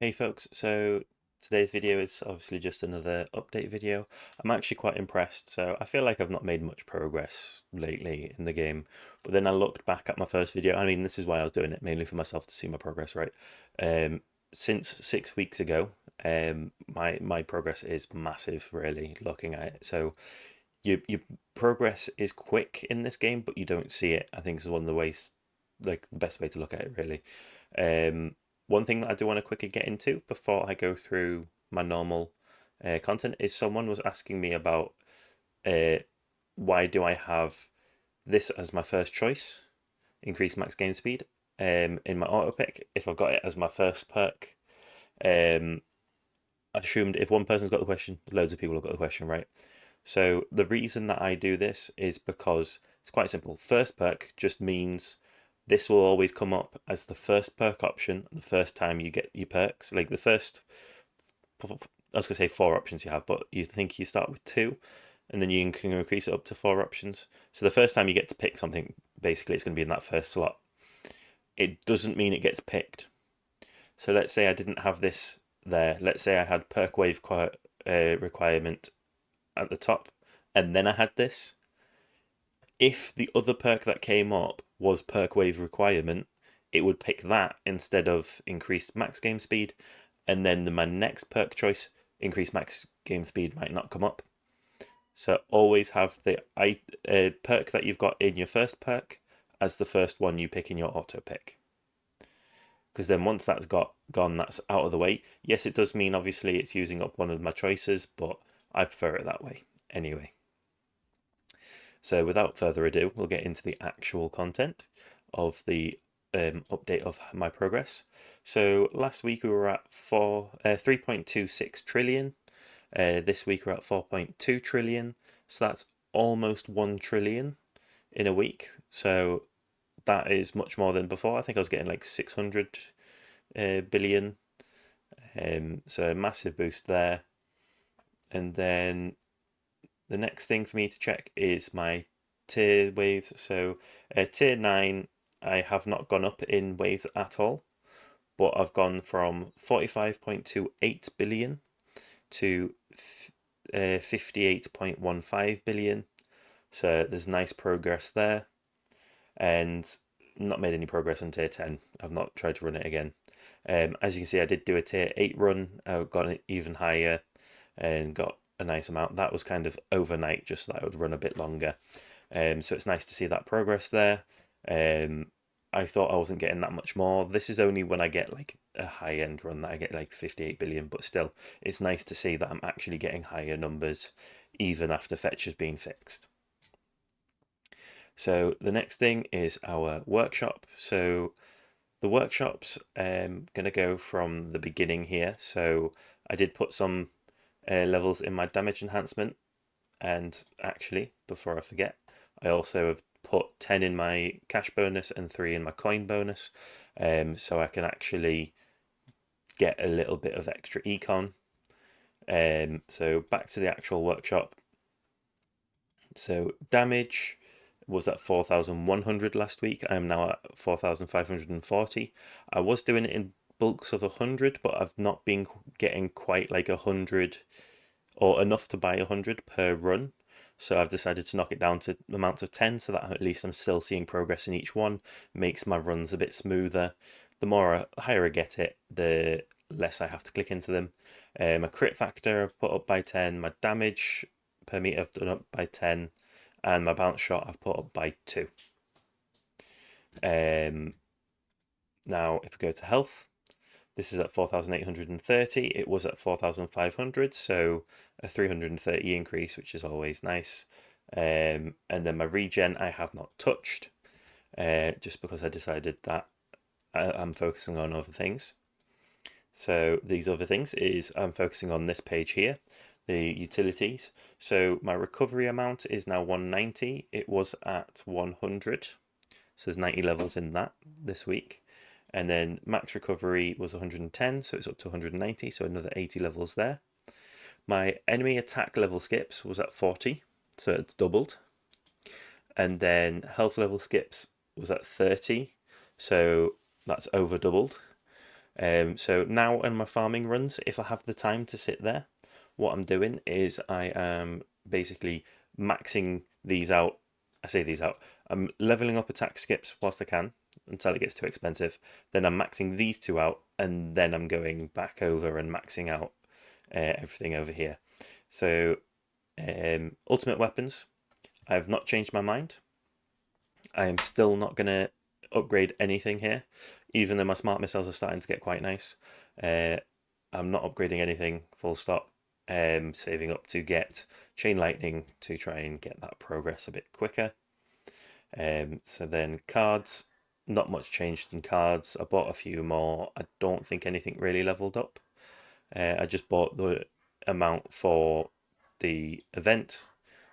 Hey folks, so today's video is obviously just another update video. I'm actually quite impressed, so I feel like I've not made much progress lately in the game, but then I looked back at my first video. I mean, this is why I was doing it, mainly for myself to see my progress, right? Um, since 6 weeks ago, my progress is massive, really, looking at it. So your progress is quick in this game, but you don't see it. I think is one of the ways, like the best way to look at it, really. Um, One thing that I do want to quickly get into before I go through my normal content is someone was asking me about uh, why do I have this as my first choice, increase max game speed, in my auto pick if I've got it as my first perk. Um, I assumed if one person's got the question, loads of people have got the question, right? So the reason that I do this is because it's quite simple. First perk just means this will always come up as the first perk option the first time you get your perks. Like the first, I was gonna say four options you have, but you think you start with two, and then you can increase it up to four options. So the first time you get to pick something, basically it's going to be in that first slot. It doesn't mean it gets picked. So let's say I didn't have this there. Let's say I had perk wave requirement at the top, and then I had this. If the other perk that came up was perk wave requirement, it would pick that instead of increased max game speed, and then my next perk choice, increased max game speed, might not come up. So always have the perk that you've got in your first perk as the first one you pick in your auto pick. Because then once that's gone, that's out of the way. Yes, it does mean obviously it's using up one of my choices, but I prefer it that way anyway. So without further ado, we'll get into the actual content of the update of my progress. So last week we were at 3.26 trillion. This week we're at 4.2 trillion. So that's almost 1 trillion in a week. So that is much more than before. I think I was getting like 600 billion. So a massive boost there. And then the next thing for me to check is my tier waves. So tier 9, I have not gone up in waves at all, but I've gone from 45.28 billion to 58.15 billion. So there's nice progress there, and not made any progress on tier 10. I've not tried to run it again. As you can see, I did do a tier 8 run. I got it even higher and got a nice amount. That was kind of overnight, just so that I would run a bit longer. So it's nice to see that progress there. I thought I wasn't getting that much more. This is only when I get like a high end run that I get like 58 billion, but still, it's nice to see that I'm actually getting higher numbers even after fetch has been fixed. So the next thing is our workshop. So the workshop's going to go from the beginning here. So I did put some levels in my damage enhancement, and actually, before I forget, I also have put 10 in my cash bonus and 3 in my coin bonus, so I can actually get a little bit of extra econ. So back to the actual workshop. So damage was at 4,100 last week. I am now at 4,540. I was doing it in bulks of 100, but I've not been getting quite like 100 or enough to buy 100 per run. So I've decided to knock it down to amounts of 10 so that at least I'm still seeing progress in each one. Makes my runs a bit smoother. The higher I get it, the less I have to click into them. My crit factor I've put up by 10. My damage per meter I've done up by 10. And my bounce shot I've put up by 2. Now, if we go to health, this is at 4,830. It was at 4,500, so a 330 increase, which is always nice. And then my regen I have not touched, just because I decided that I'm focusing on other things. So these other things is I'm focusing on this page here, the utilities. So my recovery amount is now 190. It was at 100. So there's 90 levels in that this week. And then max recovery was 110, so it's up to 190, so another 80 levels there. My enemy attack level skips was at 40, so it's doubled. And then health level skips was at 30, so that's over doubled. So now in my farming runs, if I have the time to sit there, what I'm doing is I am basically maxing these out. I say these out. I'm leveling up attack skips whilst I can until it gets too expensive. Then I'm maxing these two out, and then I'm going back over and maxing out everything over here. So ultimate weapons, I have not changed my mind. I am still not going to upgrade anything here, even though my smart missiles are starting to get quite nice. Uh, I'm not upgrading anything, full stop. Saving up to get chain lightning to try and get that progress a bit quicker. So then cards, not much changed in cards. I bought a few more. I don't think anything really leveled up. I just bought the amount for the event,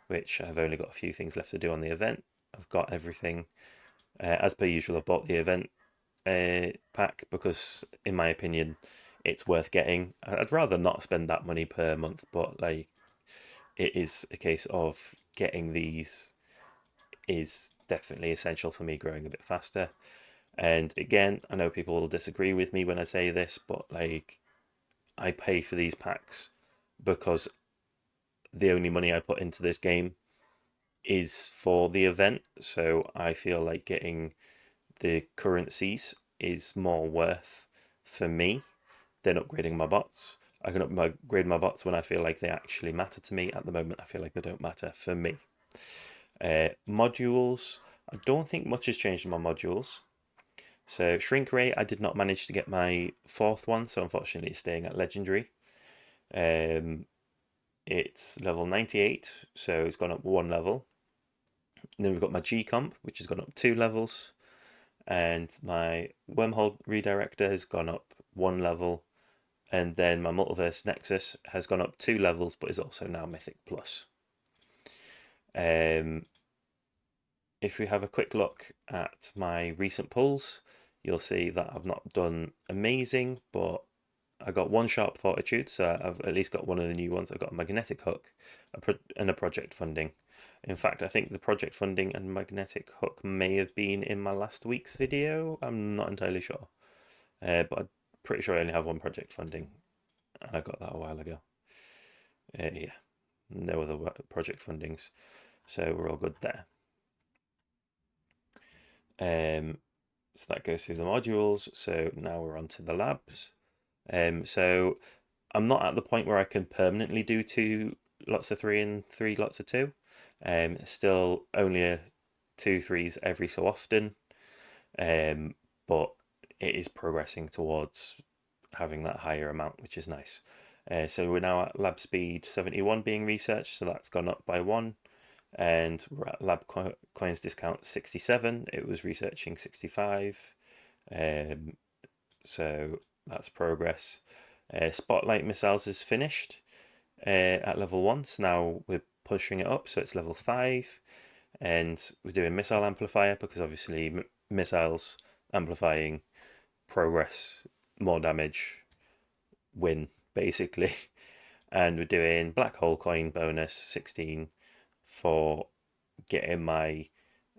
which I've only got a few things left to do on the event. I've got everything. As per usual, I've bought the event pack because, in my opinion, it's worth getting. I'd rather not spend that money per month, but like it is a case of getting these is definitely essential for me growing a bit faster. And again, I know people will disagree with me when I say this, but like I pay for these packs because the only money I put into this game is for the event. So I feel like getting the currencies is more worth for me than upgrading my bots. I can upgrade my bots when I feel like they actually matter to me. At the moment, I feel like they don't matter for me. Modules, I don't think much has changed in my modules. So shrink rate, I did not manage to get my fourth one, so unfortunately it's staying at legendary. It's level 98, so it's gone up one level. And then we've got my G comp, which has gone up 2 levels. And my wormhole redirector has gone up 1 level. And then my multiverse nexus has gone up 2 levels, but is also now mythic plus. If we have a quick look at my recent pulls, you'll see that I've not done amazing, but I got one sharp fortitude, so I've at least got one of the new ones. I've got a magnetic hook and a project funding. In fact, I think the project funding and magnetic hook may have been in my last week's video. I'm not entirely sure, but I'm pretty sure I only have one project funding, and I got that a while ago. Yeah, no other project fundings, so we're all good there. So that goes through the modules. So now we're on to the labs. So I'm not at the point where I can permanently do 2 lots of 3 and 3 lots of 2. Still only a 2 3s every so often. But it is progressing towards having that higher amount, which is nice. So we're now at lab speed 71 being researched, so that's gone up by 1. And we're at lab coins discount 67. It was researching 65. So that's progress. Spotlight missiles is finished at level 1, so now we're pushing it up, so it's level 5. And we're doing missile amplifier because obviously missiles amplifying progress, more damage, win basically. And we're doing black hole coin bonus 16 for getting my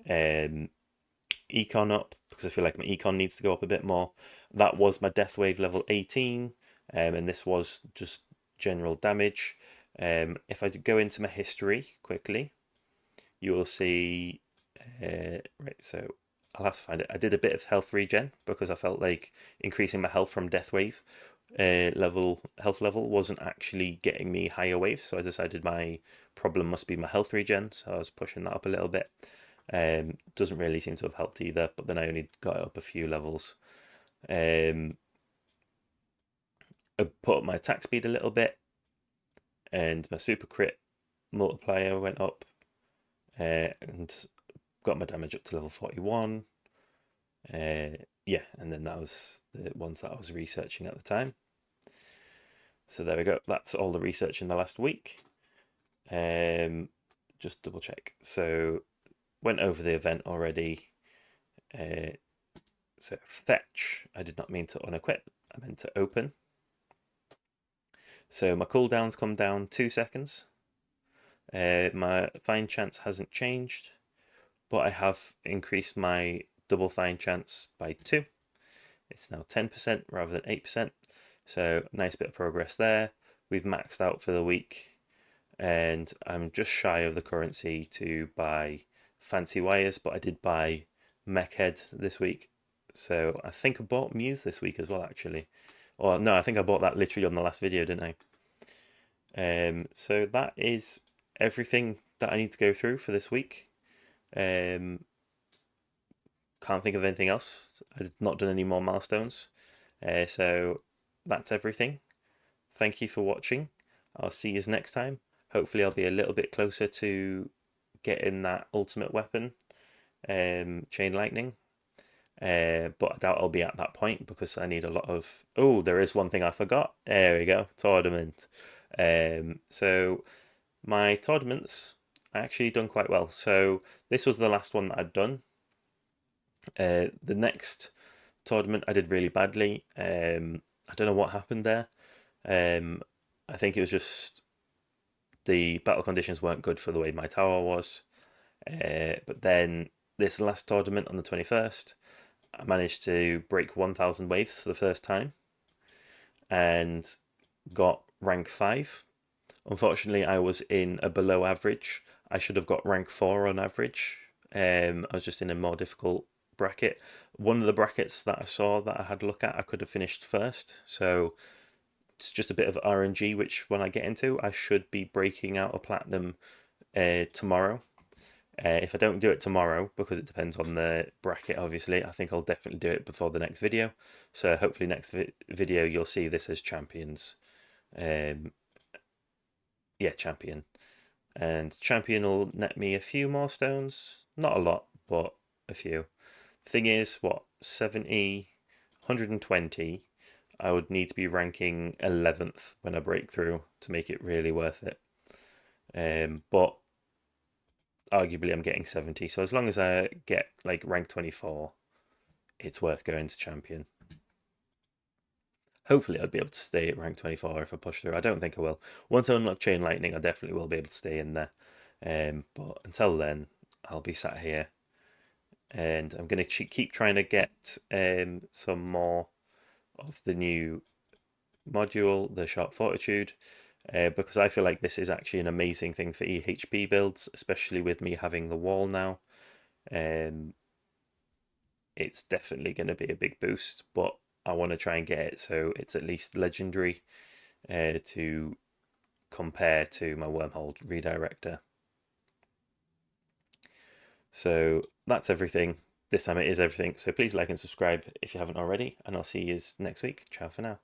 econ up because I feel like my econ needs to go up a bit more. That was my death wave level 18, and this was just general damage. If I go into my history quickly, you will see. Right, so I'll have to find it. I did a bit of health regen because I felt like increasing my health from death wave health level wasn't actually getting me higher waves, so I decided my problem must be my health regen, so I was pushing that up a little bit. Doesn't really seem to have helped either, but then I only got it up a few levels. I put up my attack speed a little bit, and my super crit multiplier went up, and got my damage up to level 41. Yeah, and then that was the ones that I was researching at the time. So there we go. That's all the research in the last week. Just double check. So went over the event already. So fetch, I did not mean to unequip, I meant to open. So my cooldowns come down 2 seconds. My find chance hasn't changed, but I have increased my double find chance by 2. It's now 10% rather than 8%. So nice bit of progress there. We've maxed out for the week, and I'm just shy of the currency to buy fancy wires, but I did buy Mechhead this week. So I think I bought Muse this week as well, actually. Or no, I think I bought that literally on the last video, didn't I? So that is everything that I need to go through for this week. Can't think of anything else. I've not done any more milestones. So that's everything. Thank you for watching. I'll see you next time. Hopefully I'll be a little bit closer to getting that ultimate weapon, Chain Lightning. But I doubt I'll be at that point because I need a lot of... Oh, there is one thing I forgot. There we go, tournament. So my tournaments, I actually done quite well. So this was the last one that I'd done. The next tournament I did really badly. I don't know what happened there. I think it was just the battle conditions weren't good for the way my tower was. But then this last tournament on the 21st, I managed to break 1,000 waves for the first time and got rank 5. Unfortunately, I was in a below average. I should have got rank 4 on average. I was just in a more difficult bracket. One of the brackets that I saw that I had a look at, I could have finished first. So it's just a bit of RNG, which when I get into, I should be breaking out a platinum tomorrow. If I don't do it tomorrow, because it depends on the bracket, obviously, I think I'll definitely do it before the next video. So hopefully next video you'll see this as champions. Yeah, champion. And champion will net me a few more stones. Not a lot, but a few. The thing is, what, 70, 120, I would need to be ranking 11th when I break through to make it really worth it. But arguably I'm getting 70, so as long as I get like rank 24, it's worth going to champion. Hopefully I'd be able to stay at rank 24 if I push through. I don't think I will. Once I unlock Chain Lightning, I definitely will be able to stay in there. But until then, I'll be sat here. And I'm going to keep trying to get some more of the new module, the Sharp Fortitude, because I feel like this is actually an amazing thing for EHP builds, especially with me having the wall now. It's definitely going to be a big boost, but I want to try and get it so it's at least legendary to compare to my wormhole redirector. So that's everything. This time it is everything. So please like and subscribe if you haven't already, and I'll see you next week. Ciao for now.